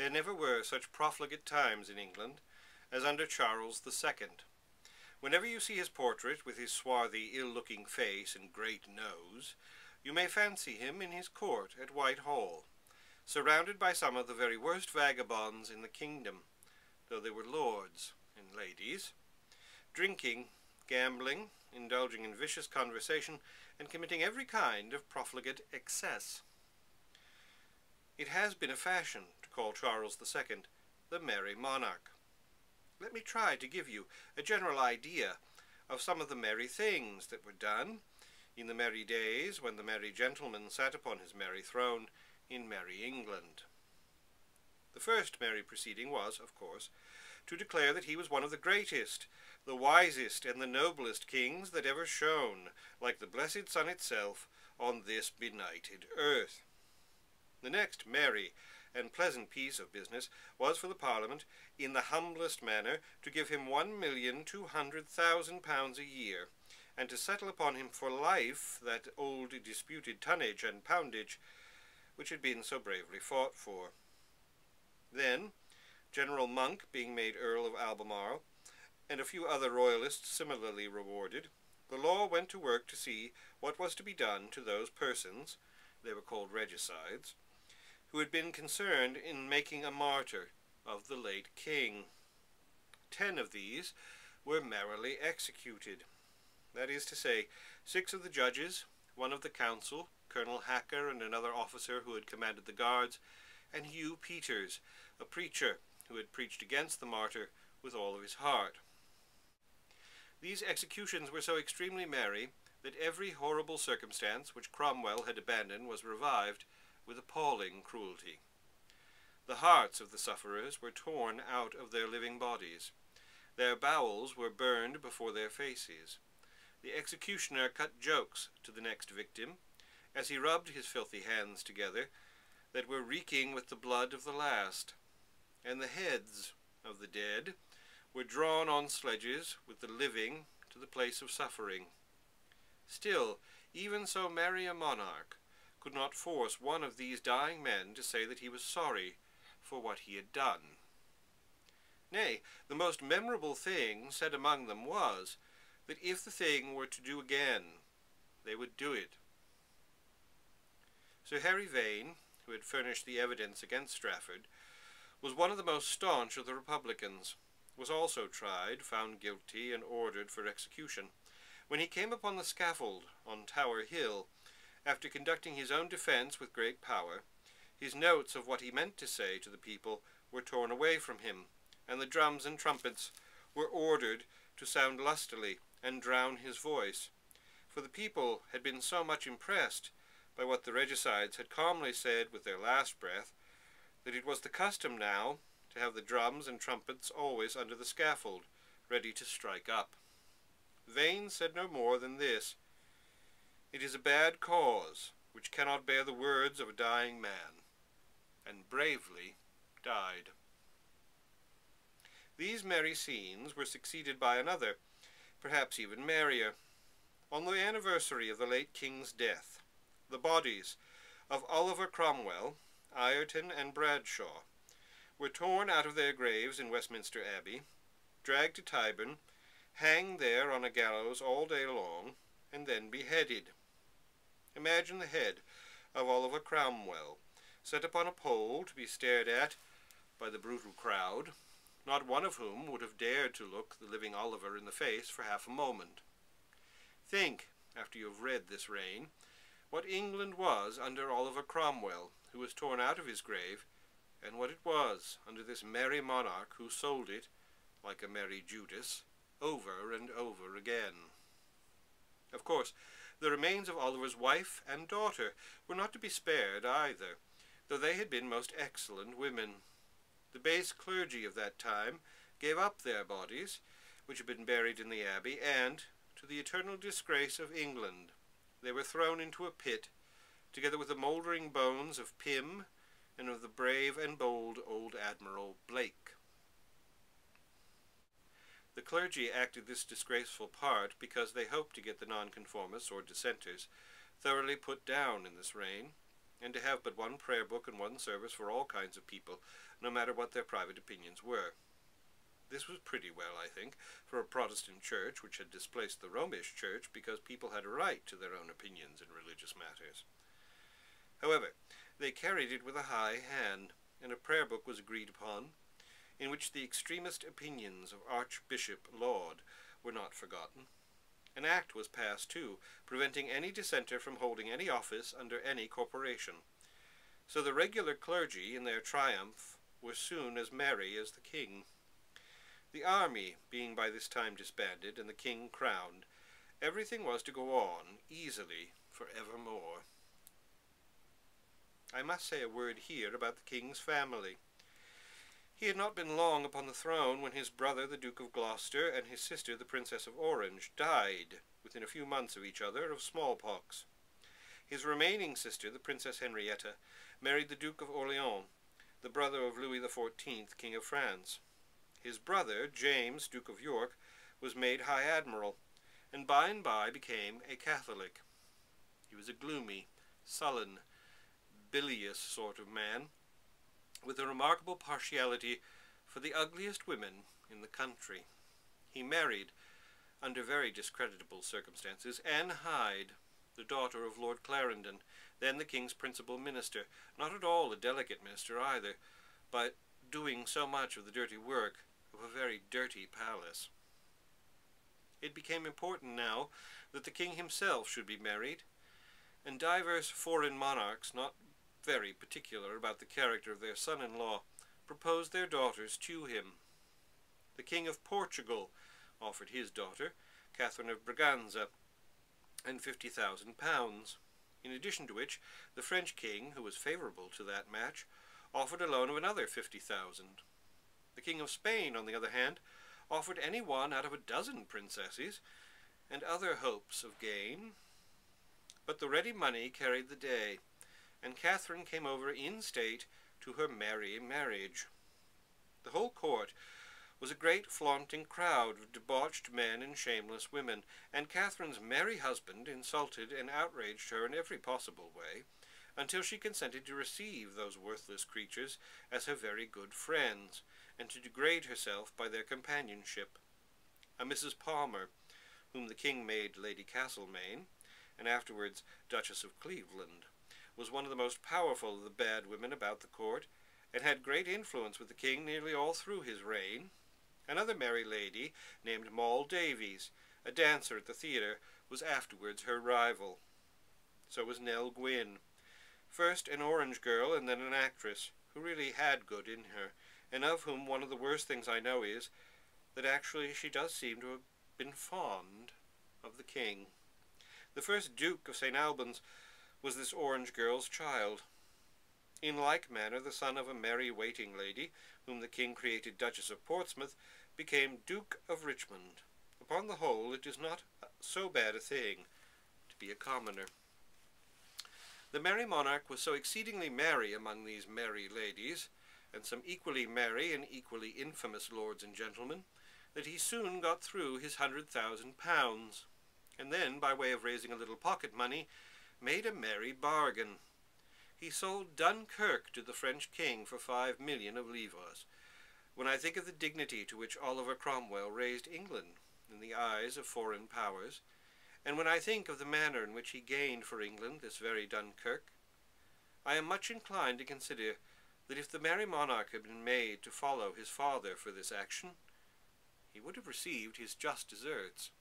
There never were such profligate times in England as under Charles II. Whenever you see his portrait, with his swarthy, ill-looking face and great nose, you may fancy him in his court at Whitehall, surrounded by some of the very worst vagabonds in the kingdom, though they were lords and ladies, drinking, gambling, indulging in vicious conversation, and committing every kind of profligate excess. It has been a fashion to call Charles II the Merry Monarch. Let me try to give you a general idea of some of the merry things that were done in the merry days when the merry gentleman sat upon his merry throne in merry England. The first merry proceeding was, of course, to declare that he was one of the greatest, the wisest, and the noblest kings that ever shone, like the blessed sun itself, on this benighted earth. The next merry and pleasant piece of business was for the Parliament, in the humblest manner, to give him £1,200,000 a year, and to settle upon him for life that old disputed tonnage and poundage which had been so bravely fought for. Then, General Monk being made Earl of Albemarle, and a few other royalists similarly rewarded, the law went to work to see what was to be done to those persons, they were called regicides, who had been concerned in making a martyr of the late king. 10 of these were merrily executed. That is to say, 6 of the judges, 1 of the council, Colonel Hacker and another officer who had commanded the guards, and Hugh Peters, a preacher who had preached against the martyr with all of his heart. These executions were so extremely merry that every horrible circumstance which Cromwell had abandoned was revived with appalling cruelty. The hearts of the sufferers were torn out of their living bodies. Their bowels were burned before their faces. The executioner cut jokes to the next victim, as he rubbed his filthy hands together, that were reeking with the blood of the last, and the heads of the dead were drawn on sledges with the living to the place of suffering. Still, even so merry a monarch could not force one of these dying men to say that he was sorry for what he had done. Nay, the most memorable thing said among them was, that if the thing were to do again, they would do it. Sir Harry Vane, who had furnished the evidence against Strafford, was one of the most staunch of the Republicans, was also tried, found guilty, and ordered for execution. When he came upon the scaffold on Tower Hill, after conducting his own defence with great power, his notes of what he meant to say to the people were torn away from him, and the drums and trumpets were ordered to sound lustily and drown his voice, for the people had been so much impressed by what the regicides had calmly said with their last breath, that it was the custom now to have the drums and trumpets always under the scaffold, ready to strike up. Vane said no more than this: "It is a bad cause which cannot bear the words of a dying man," and bravely died. These merry scenes were succeeded by another, perhaps even merrier. On the anniversary of the late king's death, the bodies of Oliver Cromwell, Ireton, and Bradshaw were torn out of their graves in Westminster Abbey, dragged to Tyburn, hanged there on a gallows all day long, and then beheaded. Imagine the head of Oliver Cromwell set upon a pole to be stared at by the brutal crowd, not one of whom would have dared to look the living Oliver in the face for half a moment. Think, after you have read this reign, what England was under Oliver Cromwell, who was torn out of his grave, and what it was under this merry monarch who sold it, like a merry Judas, over and over again. Of course, the remains of Oliver's wife and daughter were not to be spared either, though they had been most excellent women. The base clergy of that time gave up their bodies, which had been buried in the abbey, and, to the eternal disgrace of England, they were thrown into a pit, together with the mouldering bones of Pym and of the brave and bold old Admiral Blake. The clergy acted this disgraceful part because they hoped to get the nonconformists or dissenters thoroughly put down in this reign, and to have but one prayer book and one service for all kinds of people, no matter what their private opinions were. This was pretty well, I think, for a Protestant church which had displaced the Romish church because people had a right to their own opinions in religious matters. However, they carried it with a high hand, and a prayer book was agreed upon, in which the extremist opinions of Archbishop Laud were not forgotten. An act was passed, too, preventing any dissenter from holding any office under any corporation. So the regular clergy, in their triumph, were soon as merry as the king. The army being by this time disbanded, and the king crowned, everything was to go on easily for evermore. I must say a word here about the king's family. He had not been long upon the throne when his brother, the Duke of Gloucester, and his sister, the Princess of Orange, died, within a few months of each other, of smallpox. His remaining sister, the Princess Henrietta, married the Duke of Orleans, the brother of Louis XIV, King of France. His brother, James, Duke of York, was made High Admiral, and by became a Catholic. He was a gloomy, sullen, bilious sort of man, with a remarkable partiality for the ugliest women in the country. He married, under very discreditable circumstances, Anne Hyde, the daughter of Lord Clarendon, then the king's principal minister, not at all a delicate minister either, but doing so much of the dirty work of a very dirty palace. It became important now that the king himself should be married, and divers foreign monarchs, not very particular about the character of their son-in-law, proposed their daughters to him. The King of Portugal offered his daughter, Catherine of Braganza, and £50,000, in addition to which the French king, who was favourable to that match, offered a loan of another £50,000. The King of Spain, on the other hand, offered any one out of a dozen princesses, and other hopes of gain. But the ready money carried the day, and Catherine came over in state to her merry marriage. The whole court was a great flaunting crowd of debauched men and shameless women, and Catherine's merry husband insulted and outraged her in every possible way, until she consented to receive those worthless creatures as her very good friends, and to degrade herself by their companionship. A Mrs. Palmer, whom the king made Lady Castlemaine, and afterwards Duchess of Cleveland, was one of the most powerful of the bad women about the court, and had great influence with the king nearly all through his reign. Another merry lady, named Moll Davies, a dancer at the theatre, was afterwards her rival. So was Nell Gwynn, first an orange girl and then an actress, who really had good in her, and of whom one of the worst things I know is that actually she does seem to have been fond of the king. The first Duke of St. Albans was this orange girl's child. In like manner, the son of a merry waiting lady, whom the king created Duchess of Portsmouth, became Duke of Richmond. Upon the whole, it is not so bad a thing to be a commoner. The merry monarch was so exceedingly merry among these merry ladies, and some equally merry and equally infamous lords and gentlemen, that he soon got through his £100,000, and then, by way of raising a little pocket money, made a merry bargain. He sold Dunkirk to the French king for 5 million of livres. When I think of the dignity to which Oliver Cromwell raised England in the eyes of foreign powers, and when I think of the manner in which he gained for England this very Dunkirk, I am much inclined to consider that if the merry monarch had been made to follow his father for this action, he would have received his just deserts.